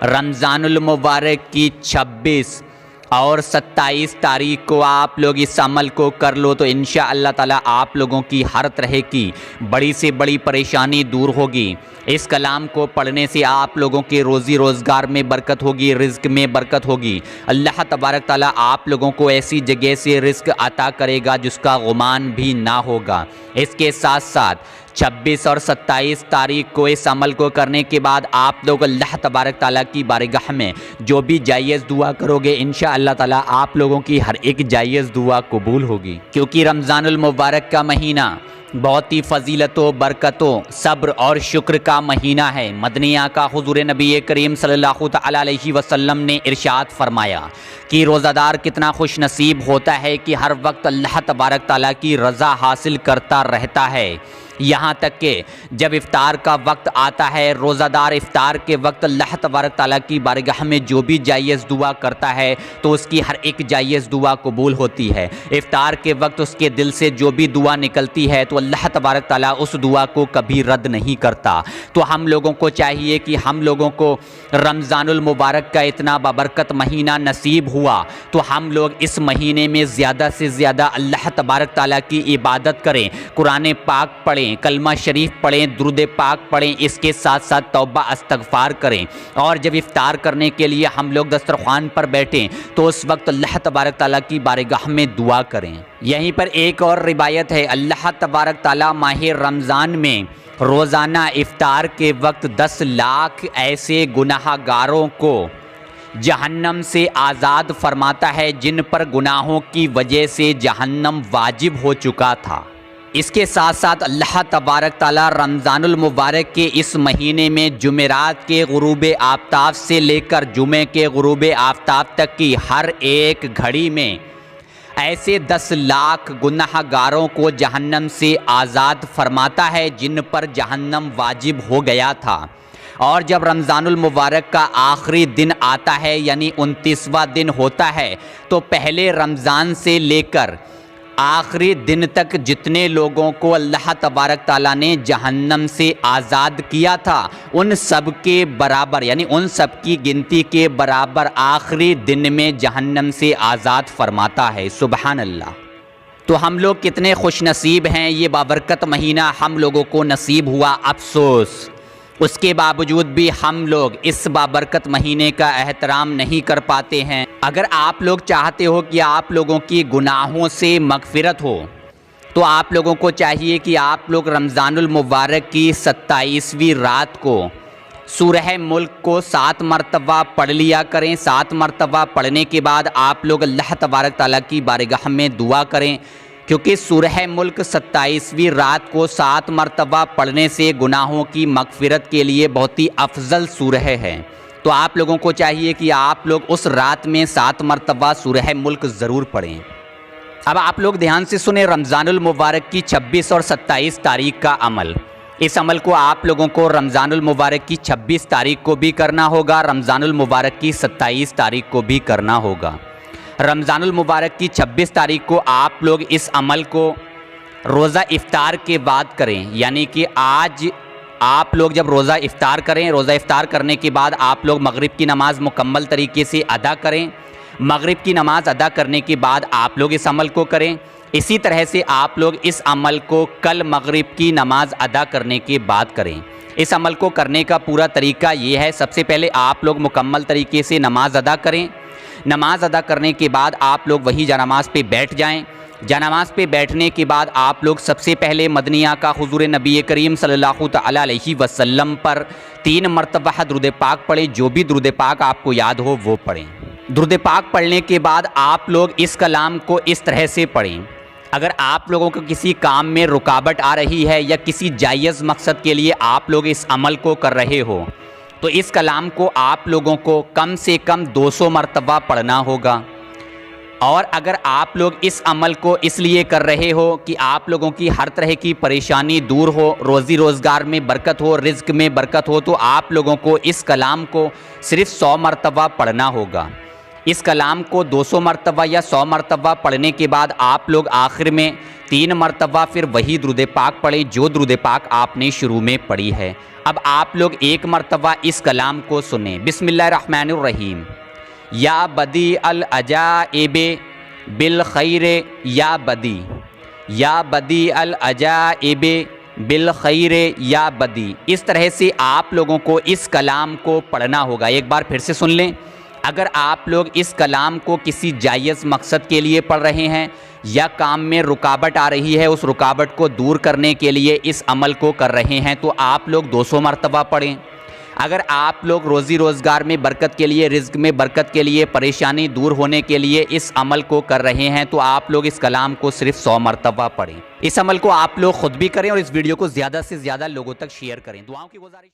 रमज़ानुल मुबारक की 26 और 27 तारीख को आप लोग इस अमल को कर लो तो इंशाअल्लाह ताला आप लोगों की हर तरह की बड़ी से बड़ी परेशानी दूर होगी। इस कलाम को पढ़ने से आप लोगों के रोज़ी रोज़गार में बरकत होगी, रिज़्क में बरकत होगी। अल्लाह तबारक ताला आप लोगों को ऐसी जगह से रिज़्क अता करेगा जिसका गुमान भी ना होगा। इसके साथ साथ 26 और 27 तारीख को इस अमल को करने के बाद आप लोग अल्लाह तबारक ताला की बारगाह में जो भी जायज़ दुआ करोगे इंशाअल्लाह ताला आप लोगों की हर एक जायज़ दुआ कबूल होगी। क्योंकि रमज़ानुल मुबारक का महीना बहुत ही फ़जीलतों, बरकतों, सब्र और शुक्र का महीना है। मदनी आका हुज़ूर नबी करीम सल्लल्लाहु अलैहि वसल्लम ने इरशाद फरमाया कि रोज़ादार कितना खुश नसीब होता है कि हर वक्त अल्लाह तबारक ताला की रज़ा हासिल करता रहता है। यहाँ तक कि जब इफ्तार का वक्त आता है, रोज़ादार इफ्तार के वक्त अल्लाह तबारक ताला की बारगाह में जो भी जायज़ दुआ करता है तो उसकी हर एक जायज़ दुआ कबूल होती है। इफ्तार के वक्त उसके दिल से जो भी दुआ निकलती है तो अल्लाह तबारक ताला उस दुआ को कभी रद्द नहीं करता। तो हम लोगों को चाहिए कि हम लोगों को रमज़ानुल मुबारक का इतना बाबरकत महीना नसीब हुआ तो हम लोग इस महीने में ज़्यादा से ज़्यादा अल्लाह तबारक ताला की इबादत करें, कुरान पाक पढ़ें, कलमा शरीफ पढ़ें, दुरूद पाक पढ़ें, इसके साथ साथ तौबा इस्तग़फ़ार करें। और जब इफ्तार करने के लिए हम लोग दस्तरख़्वान पर बैठें तो उस वक्त अल्लाह तबारक ताला की बारगाह में दुआ करें। यहीं पर एक और रिवायत है, अल्लाह तबारक ताला माह रमज़ान में रोज़ाना इफ्तार के वक्त 10 लाख ऐसे गुनाहगारों को जहन्नम से आज़ाद फरमाता है जिन पर गुनाहों की वजह से जहन्नम वाजिब हो चुका था। इसके साथ साथ अल्लाह तबारक ताला रमज़ानुल मुबारक के इस महीने में जुमेरात के गुरूब आफ्ताब से लेकर जुमे के गुरूब आफ्ताब तक की हर एक घड़ी में ऐसे 10 लाख गुनाहगारों को जहन्नम से आज़ाद फरमाता है जिन पर जहन्नम वाजिब हो गया था। और जब रमज़ानुल मुबारक का आखिरी दिन आता है यानी 29वां दिन होता है तो पहले रमज़ान से लेकर आखिरी दिन तक जितने लोगों को अल्लाह तबारक ताला ने जहन्नम से आज़ाद किया था उन सब के बराबर यानी उन सब की गिनती के बराबर आखिरी दिन में जहन्नम से आज़ाद फरमाता है। सुबहान अल्लाह। तो हम लोग कितने खुश नसीब हैं, ये बाबरकत महीना हम लोगों को नसीब हुआ। अफसोस उसके बावजूद भी हम लोग इस बाबरकत महीने का एहतराम नहीं कर पाते हैं। अगर आप लोग चाहते हो कि आप लोगों की गुनाहों से मग़फ़िरत हो तो आप लोगों को चाहिए कि आप लोग रमज़ानुल मुबारक की 27वीं रात को सूरह मुल्क को 7 मरतबा पढ़ लिया करें। 7 मरतबा पढ़ने के बाद आप लोग अल्लाह तबारक ताला की बारगाह में दुआ करें, क्योंकि सूरह मुल्क 27वीं रात को 7 मरतबा पढ़ने से गुनाहों की मग़फ़िरत के लिए बहुत ही अफजल सूरह है। तो आप लोगों को चाहिए कि आप लोग उस रात में 7 मरतबा सूरह मुल्क ज़रूर पढ़ें। अब आप लोग ध्यान से सुने रमज़ानुल मुबारक की 26 और 27 तारीख का अमल। इस अमल को आप लोगों को रमज़ानुल मुबारक की 26 तारीख को भी करना होगा, रमज़ानुल मुबारक की 27 तारीख को भी करना होगा। रमज़ानुल मुबारक की 26 तारीख को आप लोग इस अमल को रोज़ा इफ्तार के बाद करें, यानी कि आज आप लोग जब रोज़ा इफ्तार करें, रोज़ा इफ्तार करने के बाद आप लोग मगरिब की नमाज़ मुकम्मल तरीके से अदा करें। मगरिब की नमाज़ अदा करने के बाद आप लोग इस अमल को करें। इसी तरह से आप लोग इस अमल को कल मगरिब की नमाज़ अदा करने के बाद करें। इस अमल को करने का पूरा तरीका ये है, सबसे पहले आप लोग मुकम्मल तरीके से नमाज़ अदा करें। नमाज़ अदा करने के बाद आप लोग वही जनामाज़ पे बैठ जाएं। जनामाज़ पे बैठने के बाद आप लोग सबसे पहले मदनी आका हुज़ूर नबी करीम सल्लल्लाहु अलैहि वसल्लम पर 3 मरतबा दुरूद पाक पढ़ें। जो भी दुरूद पाक आपको याद हो वो पढ़ें। दुरूद पाक पढ़ने के बाद आप लोग इस कलाम को इस तरह से पढ़ें। अगर आप लोगों को किसी काम में रुकावट आ रही है या किसी जायज़ मकसद के लिए आप लोग इस अमल को कर रहे हो तो इस कलाम को आप लोगों को कम से कम 200 मरतबा पढ़ना होगा। और अगर आप लोग इस अमल को इसलिए कर रहे हो कि आप लोगों की हर तरह की परेशानी दूर हो, रोज़ी रोज़गार में बरकत हो, रिज़्क में बरकत हो, तो आप लोगों को इस कलाम को सिर्फ़ 100 मरतबा पढ़ना होगा। इस कलाम को 200 मरतबा या 100 मरतबा पढ़ने के बाद आप लोग आखिर में 3 मरतबा फिर वही दुरूद पाक पढ़ें जो दुरूद पाक आपने शुरू में पढ़ी है। अब आप लोग एक मरतबा इस कलाम को सुने। बिस्मिल्लाहिर्रहमानिर्रहीम। या बदी अल अजाइब बिल खैर या बदी, या बदी अल अजाइब बिल खैर या बदी। इस तरह से आप लोगों को इस कलाम को पढ़ना होगा। एक बार फिर से सुन लें। अगर आप लोग इस कलाम को किसी जायज़ मकसद के लिए पढ़ रहे हैं या काम में रुकावट आ रही है, उस रुकावट को दूर करने के लिए इस अमल को कर रहे हैं, तो आप लोग 200 मरतबा पढ़ें। अगर आप लोग रोज़ी रोज़गार में बरकत के लिए, रिज़्क में बरकत के लिए, परेशानी दूर होने के लिए इस अमल को कर रहे हैं, तो आप लोग इस कलाम को सिर्फ 100 मरतबा पढ़ें। इस अमल को आप लोग खुद भी करें और इस वीडियो को ज़्यादा से ज़्यादा लोगों तक शेयर करें। दुआओं की गुजारिश।